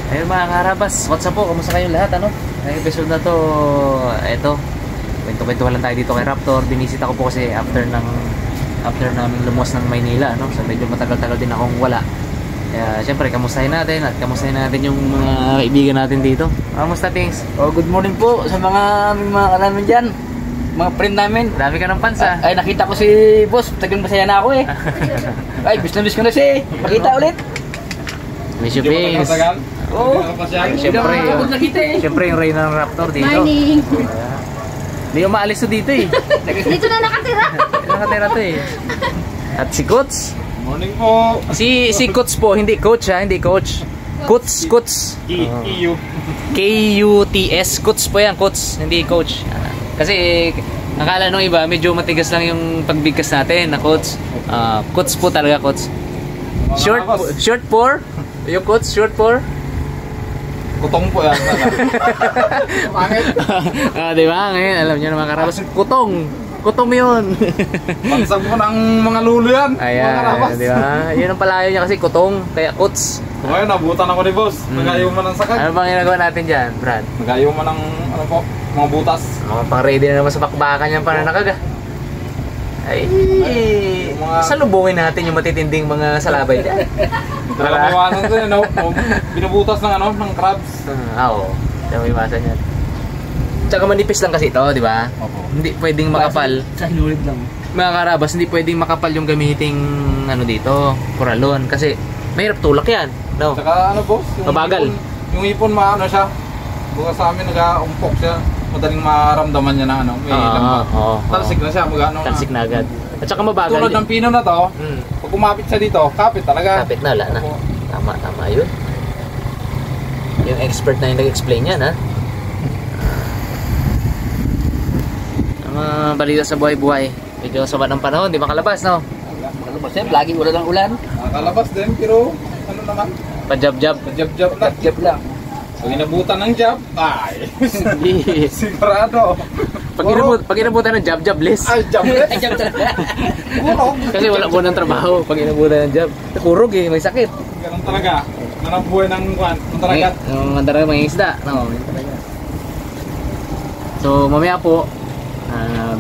Ayun mga karabas, what's up po? Kamusta kayong lahat? Ano? Ang episode na to, eto, kwento-kwento lang tayo dito kay Raptor. Binisita ko po kasi after namin lumuwas ng Maynila, no? So medyo matagal-tagal din akong wala. Kaya syempre, kamustahin natin at kamustahin natin yung mga kaibigan natin dito. Kamusta things? Oh, good morning po sa mga kalaman dyan. Mga friend namin. Dami ka ng fans ah. Ay, nakita ko si boss. Tagang masaya na ako eh. Ay, bis na bis ko na siya eh. Makita ulit. Miss you, Pings. Oo. Siyempre yung reyna ng Raptor dito. Morning! Hindi yung maalis to dito eh. Dito na nakatira! Nakatira to eh. At si Kuts. Morning po. Si Kuts po, hindi coach ha, hindi coach. Kuts. EU. Kuts. Kuts po yan, Kuts, hindi coach. Kasi akala nung iba, medyo matigas lang yung pagbigkas natin na Kuts. Kuts po talaga, Kuts. Short for? Yung Kuts, short for? Kutong po yan. Diba? Ngayon, alam nyo naman karabas. Kutong yun. Pansag po ng mga lulo yan. Ayan, diba? Yun ang palayo niya kasi kutong, kaya Kuts. Ngayon, nabutan ako ni boss. Nagayaw man ng sakag. Ano bang ginagawa natin dyan, Brad? Nagayaw man ng, ano po, mga butas. Pang-ready na naman sa bakbakan yung pananakag. Ay, mga... salubungin natin yung matitinding mga salabay dyan. Talagang iwasan ko yun, no? Binubutas ng, ng crabs. Oo, may iwasan yan. Tsaka manipis lang kasi ito, di ba? Hindi pwedeng makapal. Sa hinulit lang. Mga karabas, hindi pwedeng makapal yung gamiting ano dito, koralon. Kasi mahirap tulak yan. No? Tsaka ano boss, Mabagal. Yung ipon maano siya. Buka sa amin nag-umpok siya. Madaling maramdaman niya na may lambat. Talsik na siya, talsik na agad. At saka mabagal. Tulad ng pino na to, pag kumapit siya dito, kapit talaga. Kapit na, wala na. Tama yun. Yung expert na yung nag-explain yan, ha? Ang mga balita sa buhay-buhay. Medyo sabat ng panahon, di makalabas, no? Makalabas yan, laging ulan ng ulan. Nakalabas din, pero ano naman? Pajab-jab. Pajab-jab lang. Jab lang. Pag inabutan ng jab, ay, sigurado. Pag inabutan ng jab-jab list. Ay, jobless. Ay, jab talaga. Kurog. Kasi wala po ng trabaho pag inabutan ng jab. Kurog eh, may sakit. Ganun talaga. Ganun buhay ng kwan. Ng talaga. Ang talaga mga isda. No, yun talaga. So, mamaya po,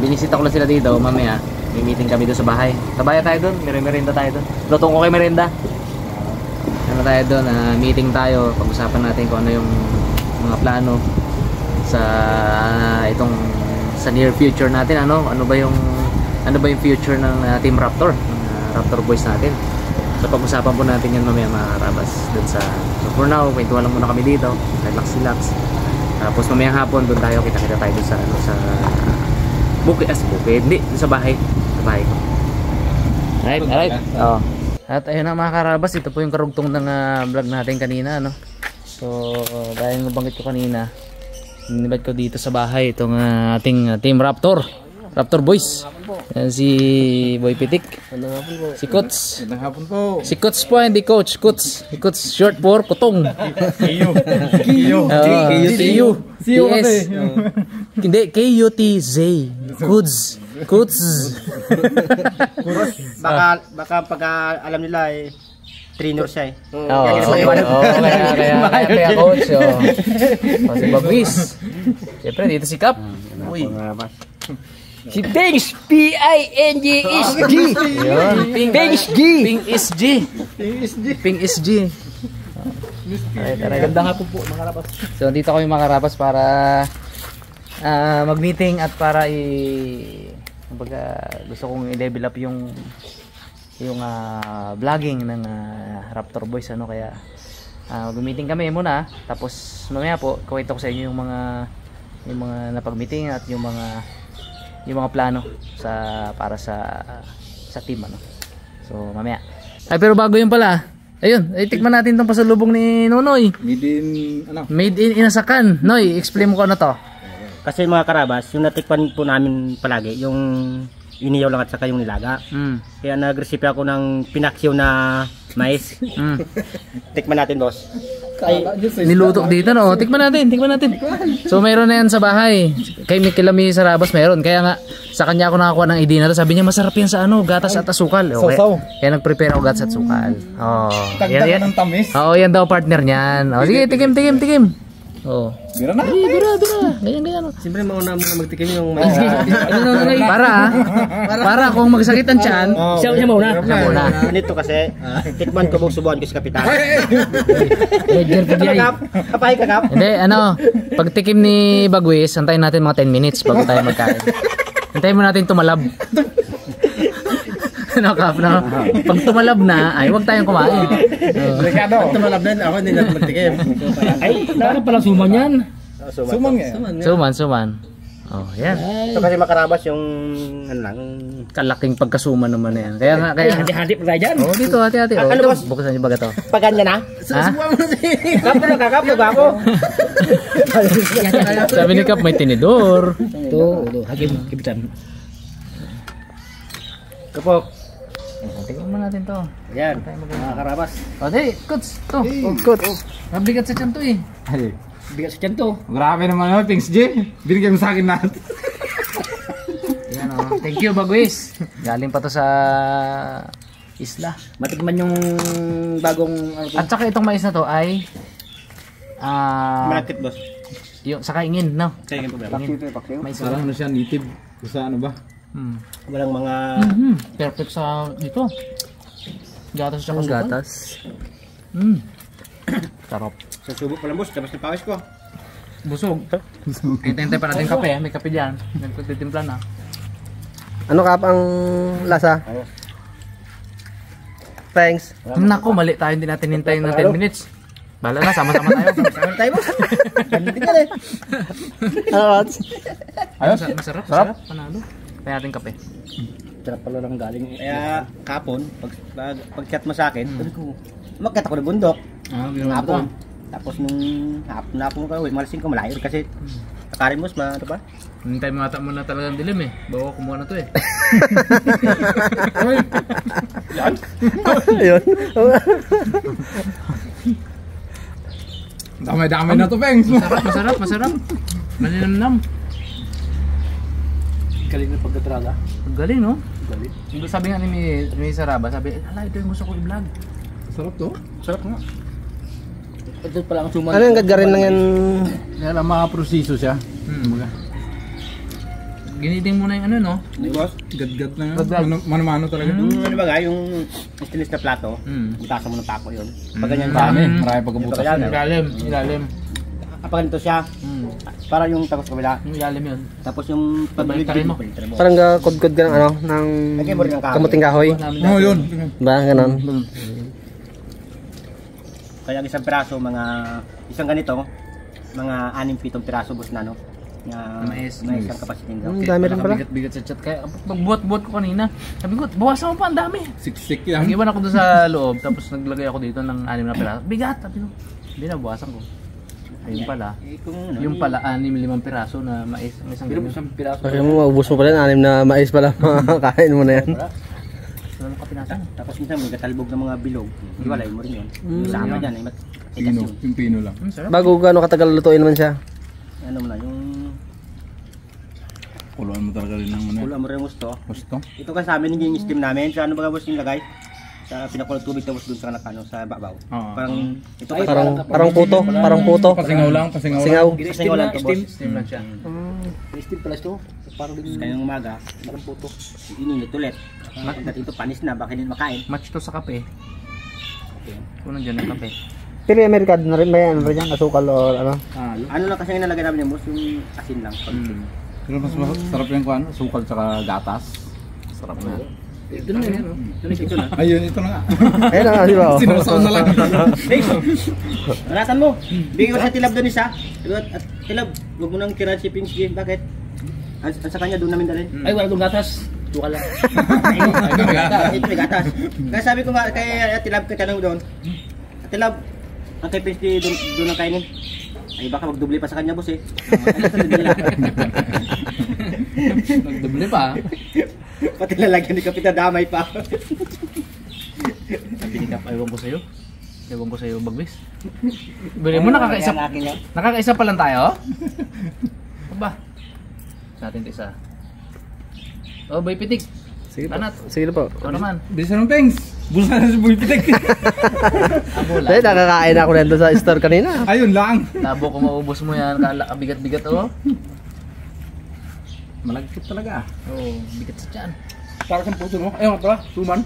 binisita ko lang sila dito. Mamaya, may meeting kami doon sa bahay. Tabaya tayo doon, merenda tayo doon. Lutong ko kay merenda. Ano tayo doon, meeting tayo. Pag-usapan natin kung ano yung mga plano sa sa near future natin. Ano ba yung future ng Team Raptor, ng Raptor Boys natin. So pag-usapan po natin yan mamaya mga karabas doon sa. So for now, kwentuhan lang muna kami dito. Relax. Tapos mamayang hapon doon tayo, kita tayo doon sa bukid, hindi sa bahay ko. Alright. Oh. At ayun na mga karabas, ito po yung karugtong ng vlog natin kanina, no? So dahil nabanggit ko kanina, inibad ko dito sa bahay itong ating Team Raptor Boys. Yan si Boy Pitik, si Kuts. Magandang hapon po. Si Kuts po, hindi coach. Kuts short for kutong. Kiyo. Hindi, K-U-T-Z. Kuts. Baka pag alam nila eh, trainer siya eh. Kaya coach. Si Babis. Siyempre, dito si Cap. Uy. Si Pings, P-I-N-G-S-G. Pings G. Gandang hapon po mga karapas. So dito kami mga karapas para mag-meeting at para gusto kong i-level up yung vlogging ng Raptor Boys, ano, kaya mag-meeting kami muna, tapos mamaya po kwento ko sa inyo yung mga napag-meeting at yung mga plano para sa team, ano. So mamaya. Ay, pero bago yun pala, ayun, tikman natin tong pasalubong ni Nonoy. Made in Inasakan. Noy, explain mo ko ano to. Kasi mga karabas, yung natikpan po namin palagi, yung iniyaw lang at saka yung nilaga. Kaya nag-recipe ako ng pinaksyaw na mais. Tikman natin, boss. Niluto dito, no? Tikman natin. So, mayroon na yan sa bahay. Kay Kami sa Rabas meron. Kaya nga, sa kanya ako nakakuha ng idea na to. Sabi niya, masarap yan sa gatas at asukal. Okay. Kaya nag-prepare ako gatas at asukal. Oh, yan. ng tamis. Oo, yan daw partner niyan. Oh, sige, tikim. Oh. Bira na. Bira. Ganyan. Siyempre mauna muna magtikim yung Para kung magsakit ang tiyan, siya muna. muna. Nito kasi, tikman ko mong subuhan ko si Kapitan. Roger Kap, kapay ka, Kap. Hindi, pag tikim ni Bagwis, antayin natin mga 10 minutes bago tayo magkain. Antayin mo natin tumalab. Kap, no? Pag tumalab na, ay huwag tayong kumain. Ricardo. Pag tumalab na, ako hindi natin magtikim. Ay, dapat pala suman yan. Sumang yan. Suman. Oh, yan. Ito kasi makarabas yung Kalaking pagkasuman naman na yan. Kaya Hati-hati pa tayo dyan. oh, dito, hati-hati. Oh, Ano, ito, boss? bukasan niyo ba ito? paganda na. Ha? Kap na kakap ba ako? Sabi ni Kap, may tinidor. Ito, hakim, kibitan. Kapok. Tingnan mo natin to. Yan, mga karabas. O, di, Kuts, to. Kuts. Mabigat sa tiyan to eh. Bigat sa tiyan to. Grabe naman yun, Pings J. Binigyan mo sa akin lahat. Yan o. Thank you, Bagwis. Galing pa to sa isla. Matikman yung bagong At saka itong mais na to ay Malakit, boss. yung sa kaingin, no? Kaya yung problema. Mais Parang ano siya, native. Sa ano ba? Walang mga... Perfect sa dito. Gatas sa gatas. Sarap. Sa subo pa lang, boss. Tapos na pawis ko. Busog. Hintay pa natin kape. May kape dyan. Nagtitimpla na. Ano Kap ang lasa? Thanks. Naku, mali tayo. Hindi natin hintayin ng 10 minutes. Bala na, sama-sama tayo. Sama tayo, boss. Ganito ka eh. Ayos. Masarap. Panalo. Kaya natin kape. sarap pala lang galing. Kaya kapon, pag-chat mo sa akin, sabi ko, mag-chat ako ng bundok. Hapon. Tapos nung hapon ko, malasin ko malayo kasi kakarin mo, ano ba? Hintay mo ata muna talagang dilim eh. Bawa kumuha na to eh. Ayun. Damay-damay na to, Pengs. Masarap. Maninamnam. Galing na pagkatraga. Galing, no? Galing. Sabi nga ni Saraba, sabi, ala, ito yung gusto ko i-vlog. Sarap to. Sarap nga. Ito pala ang suman. Ano yung gagarin lang yan? Kaya lang mga proseso siya. Giniting mo na yung ano, no? Di boss? Gad-gad na Gad-gad. yan. Mano-mano talaga. Ano ba ga, yung stainless na plato, butasan mo ng pako yun. Pag ganyan Marami. ka, Marami pagkabutas. Ilalim. kapag ganito siya, para yung tapos kabila. Yung ilalim yun. Tapos yung Baliktarin mo. baliktarin mo. Parang kudkod ka ng ano, ng Lagyan mo rin ng kahoy. kamuting kahoy. Oo, yun. Ba, ganon. Kaya ang isang piraso, isang ganito, mga 6-7 piraso boss na, no? Na Mais. mais ang capacity nito. Ang dami rin pala. Bigat sa chat. Kaya pagbuhat-buhat ko kanina, sabi ko, bawasan mo pa, ang dami. Siksik yan. Nag-iwan ako doon sa loob, tapos naglagay ako dito ng 6 na piraso. Bigat! Sabi ko, hindi na, bawasan ko. Ayun pala. Yung pala, 6-5 piraso na mais. May isang ganyan. Isang piraso. Kasi mo, maubos mo pala yung 6 na mais pala. Kain mo na yan. Wala ka pinasan. Tapos minsan may katalbog ng mga bilog. Hiwalay mo rin yun. Sama dyan, ay Pino. Yung pino lang. Sarap. Bago gaano katagal lutuin naman siya. ano mo na, yung Kuluan mo talaga rin ng ano. ulam mo rin gusto. Gusto? Ito kasi sa amin yung steam namin. Sa ano ba boss yung lagay? Sa pinakulong tubig tapos dun sa nakano sa babaw. Oo. Parang ito Ay, kasi Parang puto. Parang puto. Pasingaw lang. Pasingaw lang. Singaw. kasi wala to boss. Steam lang siya. Steam pala ito. Parang din Kayong umaga, parang puto. ininit ulit. Pagdating ito panis na, baka hindi makain. Match to sa kape. Kung nandiyan ang kape. Pero yung Amerikado na rin ba yan? Ano ba yan? Asukal o ano? Ano lang kasi yung nalagay namin yung boss, yung asin lang. Pero mas sarap yung kuhan. Sukal tsaka gatas. Sarap na. Ito na yun. Ito na. Ayun, ito na nga. Ayun na, di ba? Sinusaw na lang. Naratan mo, bigyan ko sa Tilab doon isa. At Tilab, huwag mo nang tira si Pings G. Bakit? Ang sa kanya doon namin dalhin. Ay, wala itong gatas. Ito ka lang. Ito may gatas. Kaya sabi ko nga kay Tilab, kay tanong doon. Tilab, ang kay Pings G doon ang kainin. Ay baka magdubli pa sa kanya boss eh. Nagdoble pa. Pati lalagyan ni Kapitan damay pa. Sabi ni Kap, ayaw ko sa'yo. Ewan ko sa'yo, Bagwis. Bili mo, nakakaisa pa lang tayo? Aba. Sa atin ito isa. Oh, Boy Pitik. Sige po. Tanat. Sige po. Ikaw naman. Bilisan ng Pengs. Bulsa na si Boy Pitik. Abola. Dahil nakakain ako nandun sa store kanina. Ayun lang. Labo ko maubos mo yan. Kabigat-bigat oh. Malagkit talaga. Oh, bigat sa tiyan. Para sa puso mo. Ayun, ito suman.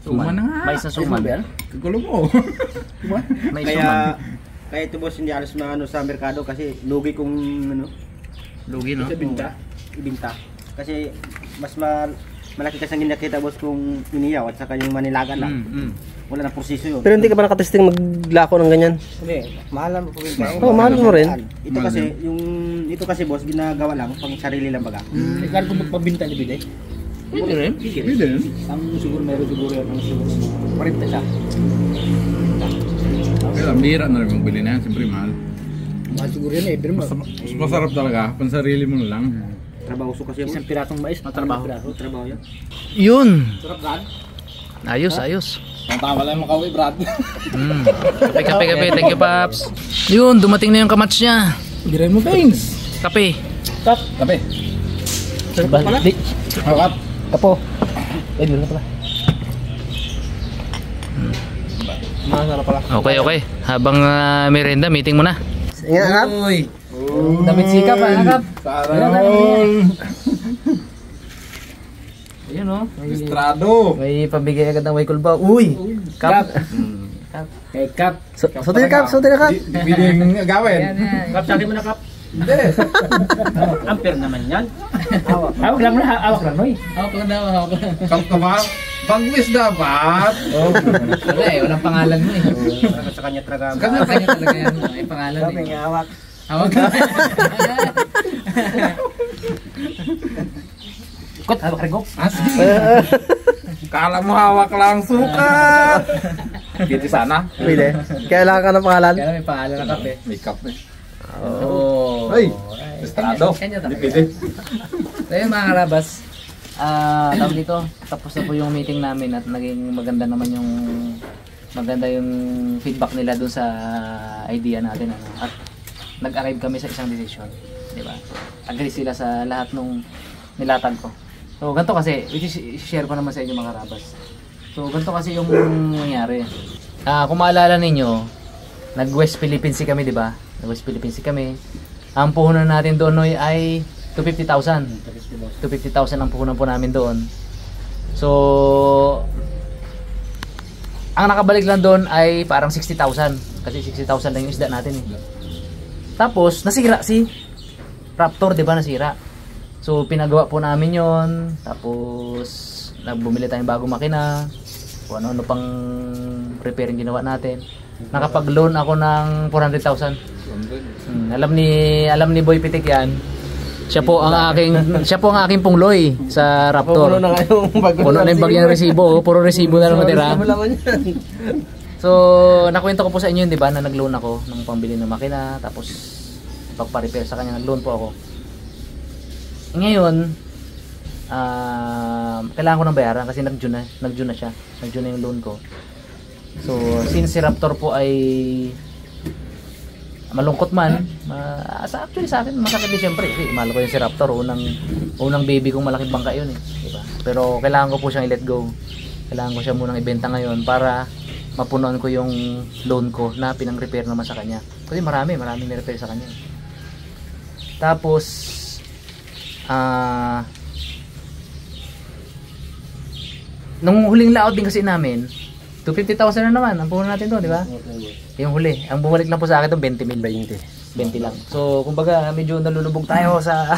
Suman na nga. Mais na suman. Kagulo mo. Mais suman. Kaya ito boss hindi alas maano sa merkado kasi lugi kung ano Lugi no? ibinta. Kasi mas malaki kasi ang nakita boss kung iniyaw at saka yung manilagan lang. Wala na proseso yun. Pero hindi ka ba nakatesting maglako ng ganyan? Hindi, mahal mo po yun. Oo, mahal mo rin. Ito kasi boss ginagawa lang pang sarili lang baga. Ikaw kung magpabinta ni Bide. Pwede rin. Pwede rin. Ang siguro meron siguro yan. Ang siguro 40 siya. Kaya bihira na rin magbili na yan. Siyempre mahal. Mahal siguro yan eh. Pero Mas masarap talaga. Pansarili mo na lang. Trabaho so kasi isang piratong mais. Matrabaho. trabaho yan. Yun. Sarap Brad. Ayos. Tama lang makauwi Brad. Kape. Thank you, Paps. Yun, dumating na yung kamats niya. Birin mo Pengs. Kape. Tap. Kape. Sarap pala. Harap. Kapo. Eh, birin pala. Masarap pala. Okay. Habang merenda, meeting mo na. Ingat anak. Uy. Damit sikap Kap. Sana all. Ayun oh. Estrado. May pabigay agad ng Waykul ba? Uy! Kap! Kap. Kay Kap. Sutin na kap. Bibiling gawin. Kap, sabi mo na Kap. Hindi. Ampere naman yan. Hawak lang na. Hawak lang. Hoy. Hawak lang daw, hawak lang. Kam ka ba? Bagwis dapat. Wala eh, walang pangalan mo eh. Sa kanya talaga. Kanya talaga yan. May pangalan eh. hawak. Hawak lang. Ikot, hawak rin ko. Kala mo hawak lang sukat. Dito sana. Pwede. Kailangan ka ng pangalan. Kaya may pangalan na kape. Makeup eh. Oh. Ay, Estrado. Kanya Hindi talaga. pwede. So yun mga karabas, tawag dito, tapos na po yung meeting namin at naging maganda yung feedback nila dun sa idea natin ano. At nag-arrive kami sa isang decision, di ba? Agree sila sa lahat nung nilatag ko. So ganito kasi, i-share ko naman sa inyo mga karabas. So ganito kasi yung nangyari. Kung maalala ninyo, nag-West Philippines Sea kami, di ba? Nag-West Philippines Sea kami. Ang puhunan natin doon ay 250,000. 250,000 ang puhunan po namin doon. So, ang nakabalik lang doon ay parang 60,000. Kasi 60,000 lang yung isda natin eh. Tapos, nasira si Raptor, di ba? Nasira. So, pinagawa po namin yon. Tapos, nagbumili tayong bagong makina. Kung ano-ano pang repairing ginawa natin. Nakapag-loan ako ng 400,000. Alam ni Boy Pitik yan. Siya po ang aking pungloy sa Raptor. Puno na nga yung bagong Puno na yung bagyang resibo, puro resibo na lang matira. So, nakwento ko po sa inyo, 'di ba, na nag-loan ako ng pambili ng makina, tapos pagpa-repair sa kanya, nag-loan po ako. Ngayon, kailangan ko ng bayaran kasi nag-June na siya. Nag-June na yung loan ko. So, since si Raptor po ay malungkot man, actually sa akin masakit din siyempre. Mahal ko yung si Raptor, unang baby kong malaking bangka yun eh, diba? Pero kailangan ko po siyang i-let go. Kailangan ko siya munang ibenta ngayon para mapunuan ko yung loan ko na pinang-repair naman sa kanya. Kasi maraming ni-repair sa kanya. Tapos nung huling layout din kasi namin, 250,000 na naman ang puhunan natin doon, di ba? Yung huli, ang bumalik lang po sa akin doon 20 lang. So, kumbaga medyo nalulubog tayo sa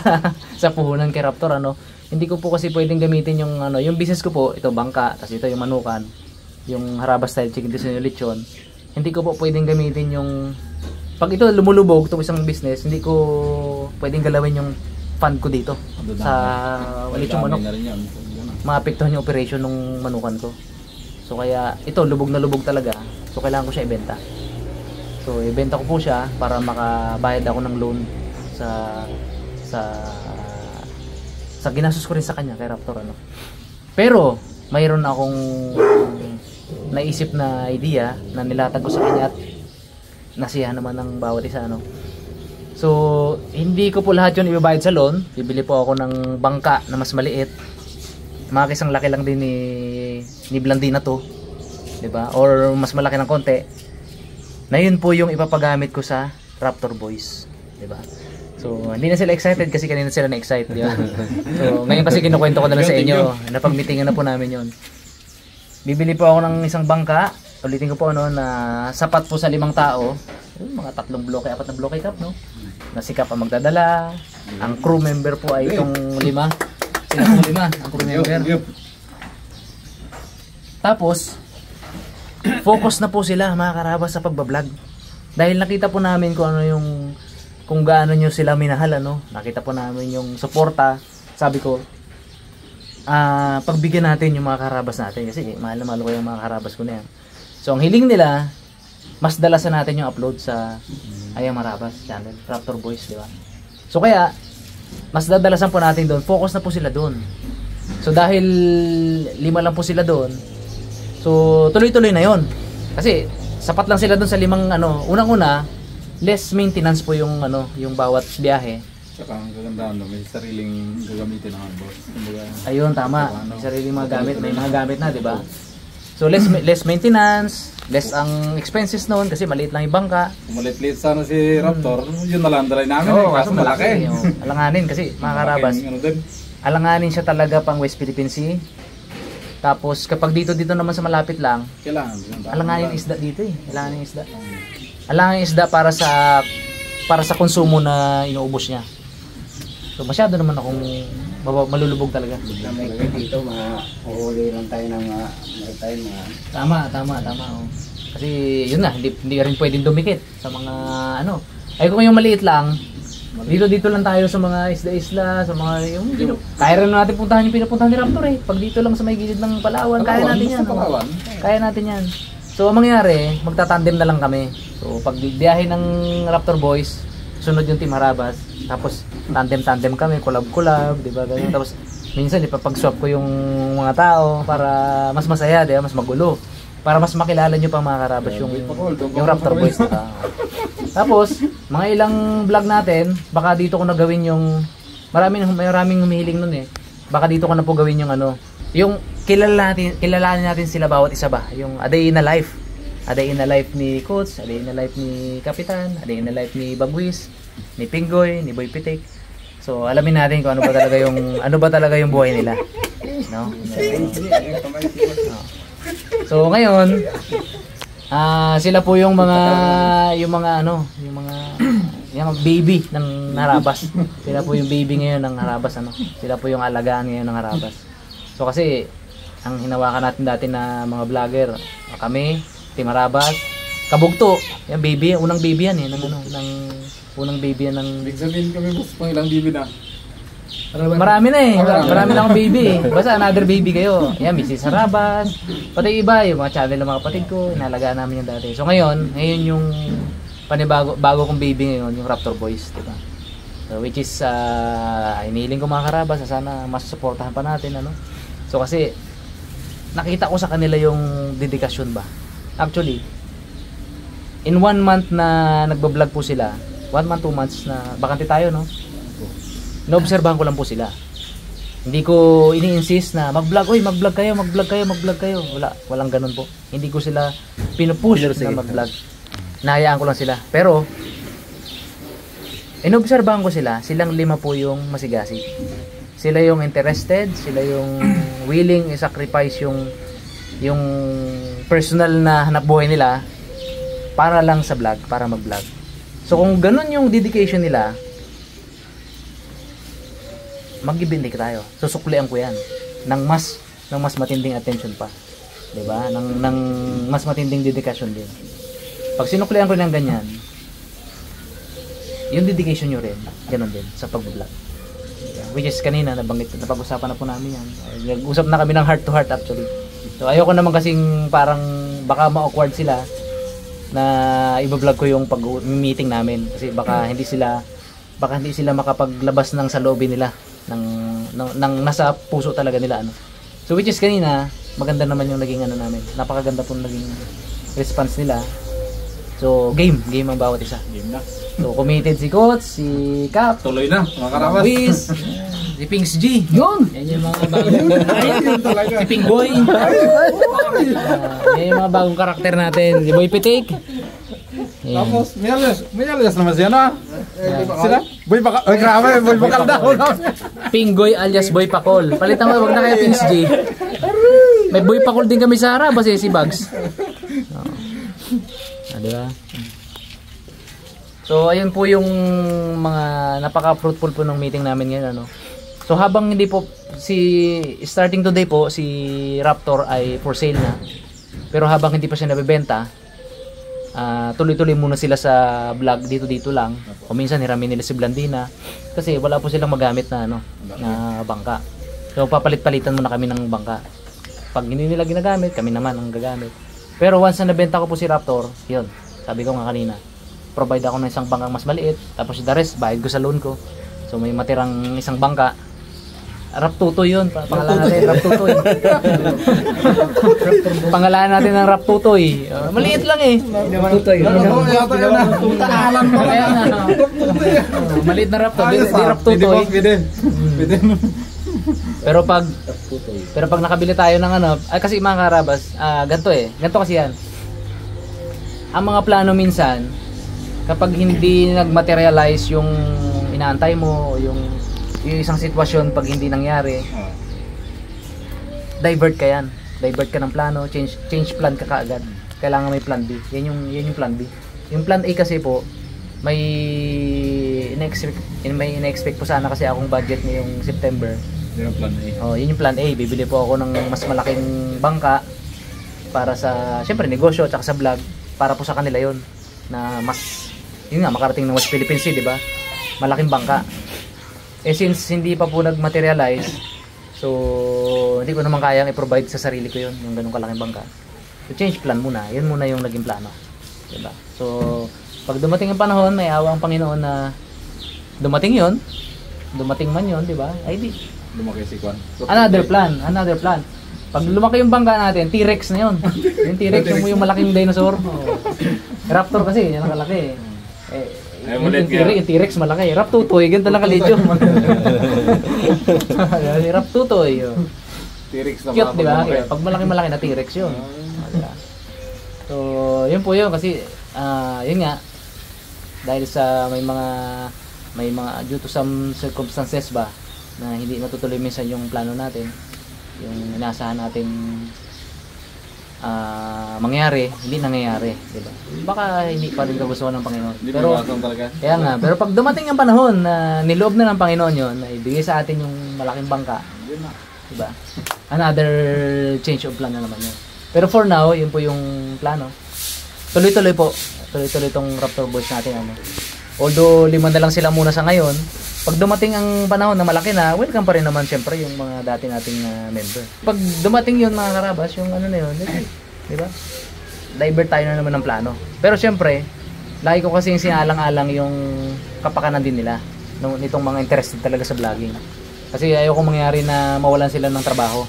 sa puhunan kay Raptor ano. Hindi ko po kasi pwedeng gamitin yung yung business ko po, ito bangka, tapos ito yung manukan, yung Harabas style chicken dish yung lechon. Hindi ko po pwedeng gamitin yung pag ito lumulubog itong isang business, hindi ko pwedeng galawin yung fund ko dito sa lechon manok. Maapektuhan yung operation ng manukan ko. So kaya ito lubog na lubog talaga. So kailangan ko siya ibenta. So ibenta ko po siya para makabayad ako ng loan sa ginastos ko rin sa kanya kay Raptor ano. Pero mayroon akong naisip na idea na nilatag ko sa kanya at nasiyahan naman ng bawat isa, ano. So, hindi ko po lahat yun ibabayad sa loan. Bibili po ako ng bangka na mas maliit. Mga kisang laki lang din ni Blandina to, 'di ba? Or mas malaki ng konti. Na yun po yung ipapagamit ko sa Raptor Boys, 'di ba? So, hindi na sila excited kasi kanina sila na-excite, di ba? So, ngayon kasi kinukwento ko na lang sa inyo. Napag-meetingan na po namin yun. Bibili po ako ng isang bangka. Ulitin ko po, no, na sapat po sa 5 tao. Mga 3 bloke, 4 na bloke cup, no? Na si Kap ang magdadala. Ang crew member po ay itong 5. Sila po 5, ang crew member. Tapos, focus na po sila, mga karabas, sa pagbablog. Dahil nakita po namin kung gaano nyo sila minahal, ano? Nakita po namin yung suporta. Sabi ko, pagbigyan natin yung mga karabas natin kasi mahal na mahal ko yung mga karabas ko na yan. So ang hiling nila, mas dalasan natin yung upload sa Ayang Marabas channel, Raptor Boys, di ba? So kaya mas dadalasan po natin doon, focus na po sila doon. So dahil 5 lang po sila doon, so tuloy-tuloy na yon. Kasi sapat lang sila doon sa 5, ano, unang-una less maintenance po yung yung bawat biyahe. Saka ang gagandaan, may sariling gagamitin ng boss. Ayun, tama. May sariling mga gamit, may mga gamit na, di ba? So less maintenance, less ang expenses noon kasi maliit lang yung bangka. Kung maliit-liit sana si Raptor, yun na lang dalay namin. Kaso malaki. Alanganin kasi mga karabas. Alanganin siya talaga pang West Philippine Sea. Tapos kapag dito naman sa malapit lang, alanganin isda dito eh. Alanganin isda. Alanganin isda para sa konsumo na inuubos niya. So masyado naman akong malulubog talaga. Dito, mahuli lang tayo ng maritime. Tama. Oh. Kasi yun na, hindi rin pwedeng dumikit sa mga Ay kung yung maliit lang, dito lang tayo sa mga isla-isla, sa mga kaya rin natin puntahan yung pinupuntahan ni Raptor eh. Pag dito lang sa may gilid ng Palawan, kaya natin yan. Kaya natin yan. So ang mangyari, magtatandem na lang kami. So pag biyahe ng Raptor Boys, sunod yung Team Harabas. Tapos tandem kami, collab, di ba? Ganyan. Tapos minsan ipapag-swap ko yung mga tao para mas masaya, di ba? Mas magulo. Para mas makilala nyo pang mga Harabas yung Raptor Boys. Tapos, mga ilang vlog natin, baka dito ko na gawin yung maraming humihiling nun eh. Baka dito ko na po gawin yung yung kilalanin natin sila bawat isa ba, yung a day in a life. A day in a life ni Coach, a day in a life ni Kapitan, a day in a life ni Bagwis, ni Pinggoy, ni Boy Pitik. So, alamin natin kung ano ba talaga yung buhay nila. No? So, ngayon, sila po yung mga baby ng Harabas. Sila po yung baby ngayon ng Harabas, Sila po yung alagaan ngayon ng Harabas. So kasi ang hinawakan natin dati na mga vlogger, kami, Team Harabas, Kabugto, yung baby, unang baby yan unang baby yan ng Big sabihin kami boss, pang ilang baby na. Marami na eh. Marami na akong baby eh. Basta another baby kayo. Yan, Mrs. Harabas. Pati iba, yung mga channel ng mga kapatid ko, inalagaan namin yan dati. So ngayon yung bago kong baby ngayon, yung Raptor Boys, diba? So, which is, inihiling ko mga Harabas, sana mas supportahan pa natin, So kasi, nakita ko sa kanila yung dedikasyon ba. Actually, in 1 month na nagbablog po sila, 1 month, 2 months na bakante tayo, Naobserbahan ko lang po sila. Hindi ko ini-insist na mag-vlog kayo. Walang ganun po. Hindi ko sila pinupush na mag-vlog. Nahayaan ko lang sila. Pero inobserbahan ko sila, silang 5 po yung masigasig. Sila yung interested, sila yung willing i-sacrifice yung personal na hanapbuhay nila para lang sa vlog, para mag-vlog. So kung ganun yung dedication nila, mag-ibindik tayo. Susuklian ko 'yan ng mas matinding attention pa. 'Di ba? Ng mas matinding dedikasyon din. Pag sinuklian ko ng ganyan, yung dedication nyo rin, ganun din sa pag-vlog. Which is kanina napag-usapan na po namin yan. Nag-usap na kami ng heart to heart actually. So ayoko naman kasing parang baka ma-awkward sila na i-vlog ko yung pag-meeting namin kasi baka hindi sila makapaglabas ng saloobin nila ng nasa puso talaga nila So which is kanina maganda naman yung naging ano namin. Napakaganda po naging response nila. So, game ang bawat isa. Game na. So, committed si Coach, si Cap, Tuloy na, mga karabas. Wiz, si Pings G. Yun! Yan yung mga bagong si Pingboy. Yan yung mga bagong karakter natin. Si Boy Pitik. Yan. Tapos, may alias naman siya na. Sila? Boy Bakal. Ay, grabe, Boy Bakal daw. Pinggoy alias Boy Pakol. Palitan mo, wag na kaya Pings G. May Boy Pakol din kami sa harap, si Bugs. Diba? So ayun po yung mga napaka-fruitful po ng meeting namin ngayon, ano. So habang hindi po starting today po si Raptor ay for sale na. Pero habang hindi pa siya nabebenta, tuloy-tuloy muna sila sa vlog dito lang. O minsan hiramin nila si Blandina kasi wala po silang magamit na na bangka. So papalit-palitan muna kami ng bangka. Pag hindi nila ginagamit, kami naman ang gagamit. Pero once na nabenta ko po si Raptor, yun, sabi ko nga kanina, provide ako ng isang bangkang mas maliit, tapos the rest, bayad ko sa loan ko. So may matirang isang bangka. Raptutoy yun, pangalan natin, Raptutoy. Pangalan natin ng Raptutoy. Maliit lang eh. Raptutoy. Maliit na Raptor, di Raptutoy. Pero pag nakabili tayo ng ano, kasi mga karabas, ganito kasi yan. Ang mga plano minsan, kapag hindi nagmaterialize yung inaantay mo, yung isang sitwasyon pag hindi nangyari, divert ka yan. Divert ka ng plano, change plan ka kaagad. Kailangan may plan B. Yan yung plan B. Yung plan A kasi po, may ina-expect po sana kasi akong budget ngayong September. Yun yung plan A. Oh, yun yung plan A. Bibili po ako ng mas malaking bangka para sa, syempre, negosyo at sa vlog. Para po sa kanila yun. Na mas, yun nga, makarating ng West Philippine Sea, di ba? Malaking bangka. Eh, since hindi pa po nag-materialize, so, hindi ko naman kayang i-provide sa sarili ko yun, yung ganung kalaking bangka. So, change plan muna. Yun muna yung naging plano. Diba? So, pag dumating ang panahon, may awa ang Panginoon na dumating yun. Dumating man yun, di ba? Ay, di. Lumaki si Kwan. Another plan. Pag lumaki yung bangka natin, T-Rex na yun. Yung T-Rex, yung malaking dinosaur. Raptor kasi, yan ang kalaki. Yung T-Rex malaki. Raptutoy, ganito lang kalidyo. Raptutoy. T-Rex na Cute, di ba? Pag malaki na T-Rex yun. So, yun po yun. Kasi, yun nga, dahil sa may mga due to some circumstances ba, na hindi matutuloy minsan yung plano natin, yung inaasahan natin mangyari, hindi nangyayari, diba? Baka hindi pa rin kagustuhan ng Panginoon. Pero kaya nga, pero pag dumating ang panahon na niloob na ng Panginoon yon, na ibigay sa atin yung malaking bangka, diba? Another change of plan na naman yun. Pero for now, yun po yung plano. Tuloy-tuloy tong Raptor Boys natin, ano. Although 5 na lang sila muna sa ngayon, pag dumating ang panahon na malaki na, welcome pa rin naman syempre yung mga dati nating member. Pag dumating yun mga karabas, yung ano na yun, di ba? Divert tayo na naman ng plano. Pero syempre, lagi ko kasing sinalang-alang yung kapakanan din nila nitong mga interested talaga sa vlogging. Kasi ayoko mangyari na mawalan sila ng trabaho.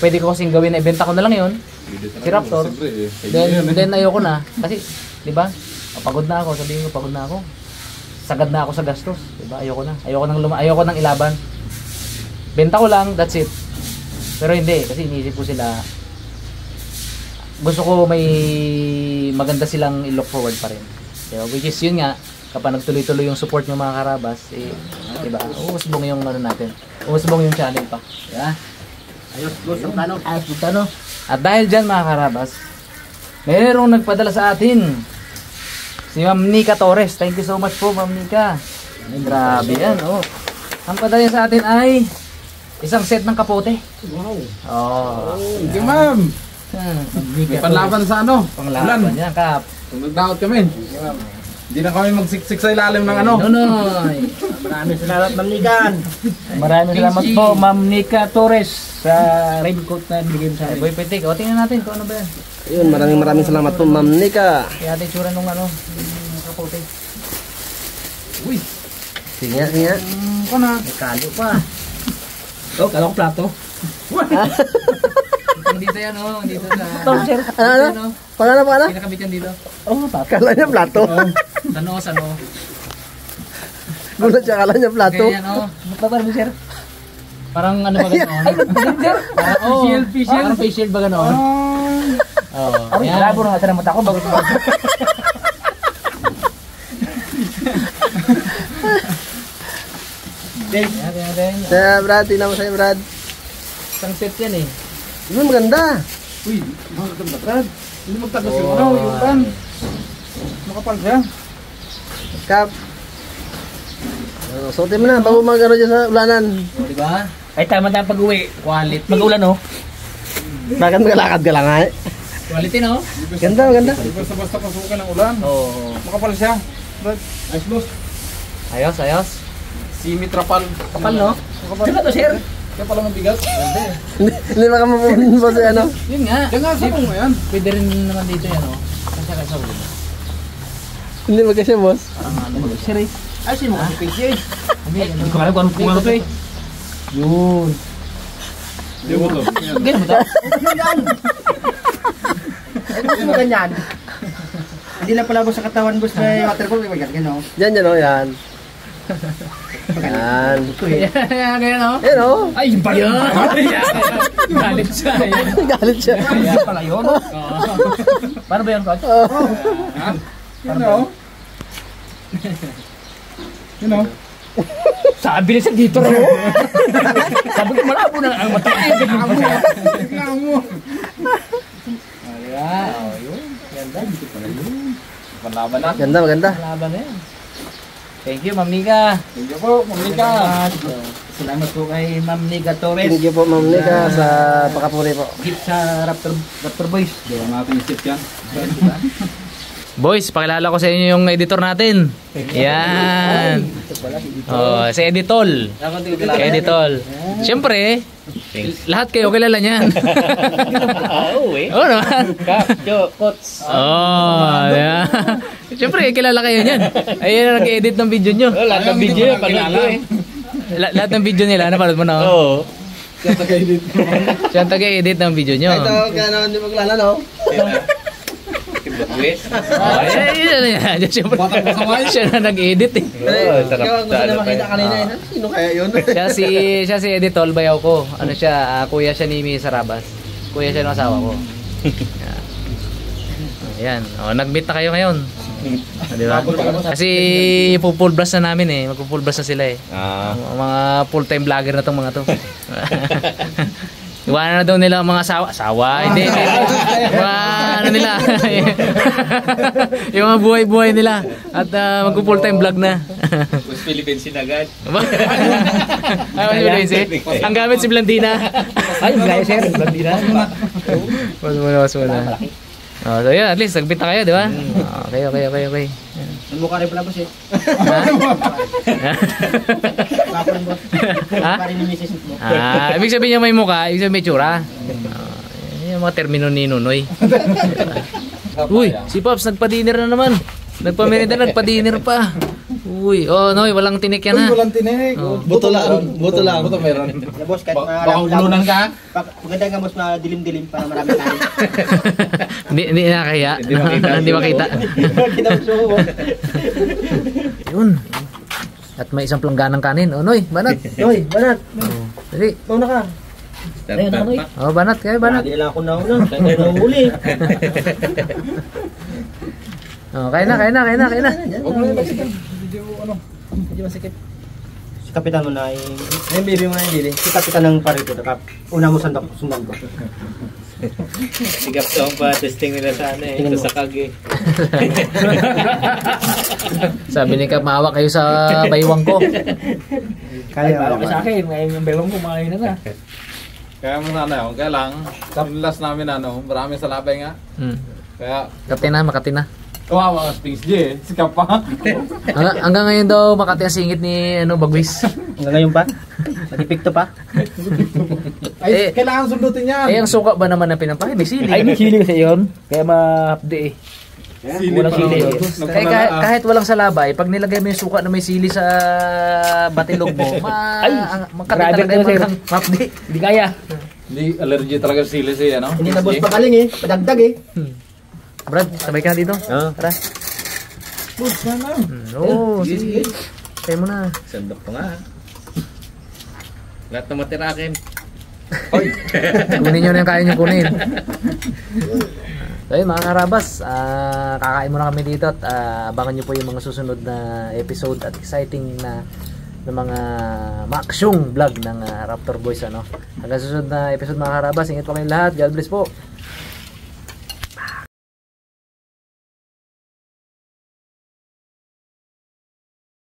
Pwede ko kasing gawin na ibenta ko na lang yun, si Raptor. Then ayoko na. Kasi, di ba? Pagod na ako, sabihin ko pagod na ako. Sagad na ako sa gastos, diba? Ayoko nang ilaban. Benta ko lang, that's it. Pero hindi, kasi iniisip ko sila, gusto ko may maganda silang i-look forward pa rin. Diba? Which is yun nga, kapag nagtuloy-tuloy yung support ng mga karabas, diba? Uusbong yung ano natin. Uusbong yung channel pa. Diba? Ayos, boss, ang plano. At dahil dyan mga karabas, mayroong nagpadala sa atin. Si Ma'am Nika Torres. Thank you so much po, Ma'am Nika. Ay, grabe yan, oh. Ang padala sa atin ay isang set ng kapote. Wow. Oh. Hindi, ma'am. May panlaban sa ano? Panglaban yan, Kap. Kung nagdaot kami. Hindi na kami magsiksik sa ilalim ng ano. Nonoy. Maraming salamat, Ma'am Nikan. Maraming salamat po, Ma'am Nika Torres, sa raincoat na binigay mo sa akin. Boy Pitik, o tingnan natin kung ano ba yan. Ayun, maraming salamat po, Ma'am Nika. Kaya ating tsura nung ano, yung kapote. Uy. Sige. Kung na, may kalo pa. Oh, kala ko plato. Hindi Dito yan, oh. Dito sa... Ano? Pangalan? Pinakabit yan dito. Kala niya plato. Sano. Gulat siya, kala niya plato. Kaya yan, oh. Ba't mo, sir? Parang ano ba gano'n? Parang, oh. Facial. Parang facial ba gano'n? Oo. Ay, labo na nga mata ko bago ito. Saya Brad, tingnan mo sa'yo Brad. Isang set yan eh. Yun, maganda. Uy, maganda Brad. Hindi magtagas yung yung kan. Makapal siya. Kap. Suotin mo na, bago mag-ano dyan sa ulanan. O, di ba? Ay, tama-tama pag-uwi. Quality. Mag-ulan, oh. Bakit magalakad ka lang ha? Quality, no? Ganda, maganda. Basta-basta pasukan ng ulan. Oo. Makapal siya. Brad, ayos boss. Ayos. Simi-trapal. Kapal, no? Sino to, sir? Kaya pala mabigat. Hindi baka mapupunta sa ano. Yun nga. Yan nga, sabong mo yan. Pwede rin naman dito yan, oh. Kasi sa ulo. Hindi magkasya boss. Sir, eh. Ay, sino mo kasi PC, eh? Hindi ko alam kung ano to, eh. Yun. Hindi mo to. Yan. Ganyan mo to? Ay, gusto mo ganyan. Hindi lang pala sa katawan, boss, may waterfall, may ganyan, no? Yan, yan. Yan. Ganyan, oh. Yan o. Ay, yung pala yun. Galit siya. Galit siya. Yan pala yun. Paano ba yun, coach? Yan. Yan o. Yan o. Sabi niya dito rin. Sabi ko malabo na ang mata. Tingnan mo. Yun. Ganda. Dito pala yun. Panlaban na. Ganda, maganda. Laban na yan. Thank you, Ma'am Nika. Thank you po, Mamika. Salamat po kay Ma'am Nika Torres. Thank you po Ma'am Nika sa pakapuri po. Gift sa Raptor Boys. Hindi natin isip yan. Boys, pakilala ko sa inyo yung editor natin. Yan. Oh, si Editol. Editol. Siyempre, lahat kayo kilala niyan. Oo, eh. Oo naman. Kots. Oh, yeah. Siyempre, kilala kayo niyan. Ayun ang nag-edit ng video nyo. Lahat ng video, panalo, eh. Lahat ng video nila, napanood mo na? Oo. Siya ang taga-edit ng video nyo. Ito, kaya naman di maglala no? Oh, yun na yan. Siya na nag-edit eh. Kaya gusto na makita kanina eh. Sino kaya yun? Siya si Editol Bayaw ko. Ano siya, kuya siya ni Mimi Sarabas. Kuya siya ng asawa ko. Ayan. Oh, nag-meet na kayo ngayon. Di ba? Kasi full blast na namin eh. Mag-full blast na sila eh. Mga full-time vlogger na tong mga to. Iwanan na daw nila ang mga asawa. Hindi. Mga ano nila. Yung mga buhay-buhay nila. At mag-full-time vlog na. West Philippines agad. Ang gamit si Blandina. Ay, gaya sir. Blandina. Mas muna. Oh, so yeah, at least nagbita kayo, di ba? Okay. Ang mukha rin pala boss, eh. Ha? Pari ni Mrs. mo. Ibig sabihin niya may mukha, ibig sabihin may tsura. Yung mga termino ni Nunoy. Uy, si Pops nagpa-dinner na naman. Nagpa-merienda, nagpa-dinner pa. Uy, oh Noy, walang tinik yan ha. Walang tinig. Buto lang. Buto meron. Na boss, kahit Baka ulunan ka? maganda nga boss, dilim-dilim para marami tayo. Hindi nakakaya. Hindi makita. Yun. At may isang plangganang kanin. Oh, Noy, banat. Noy, banat. Dali. Mauna ka. Ayun ako, Noy. Oh, banat kayo, banat. Hindi lang ako nauna. Kaya nahuli. Oh, kain na. Huwag mo na magsikan. Medyo masikip. Si Kapitan mo na yung baby mo na yung Lili. Si Kapitan ng parito. Una mo sundan ko. Sigap daw pa testing nila sa ano eh. Tingnan mo. Sa kage. Sabi ni Kap, maawa kayo sa baywang ko. Kaya Bawa ka sa akin. Ngayon yung bewang kumain na. Kaya mo sana yun. Kaya lang, last namin marami sa labay nga. Kaya, Makati na. kawawa ang Springs J eh. Sikap pa. Hanggang ngayon daw Makati ang singit ni Bagwis. hanggang ngayon pa? Nagipikto pa? Ay, kailangan sundutin yan. Ang suka ba naman na pinapahay? May sili. Ay, may sili kasi yun. Kaya ma-update eh. Sili Walang pa sili. naman. Kahit walang salabay, pag nilagay mo yung suka na may sili sa batilog mo, Ay, makati grabe talaga to, sir. yung mapdi. Hindi kaya. Hindi, allergy talaga sa sili siya, no? Hindi na boss pagaling eh. Padagdag eh. Brad, sabay ka dito. Oo. Tara. Boss, sana. Oo, sige. Kaya mo na. Sandok pa nga. Lahat na matira akin. Kunin nyo na yung kaya nyo kunin. So yun mga karabas, kakain muna kami dito at abangan nyo po yung mga susunod na episode at exciting na mga maaksyong vlog ng Raptor Boys, ano. Hanggang susunod na episode mga karabas, ingat po kayong lahat. God bless po.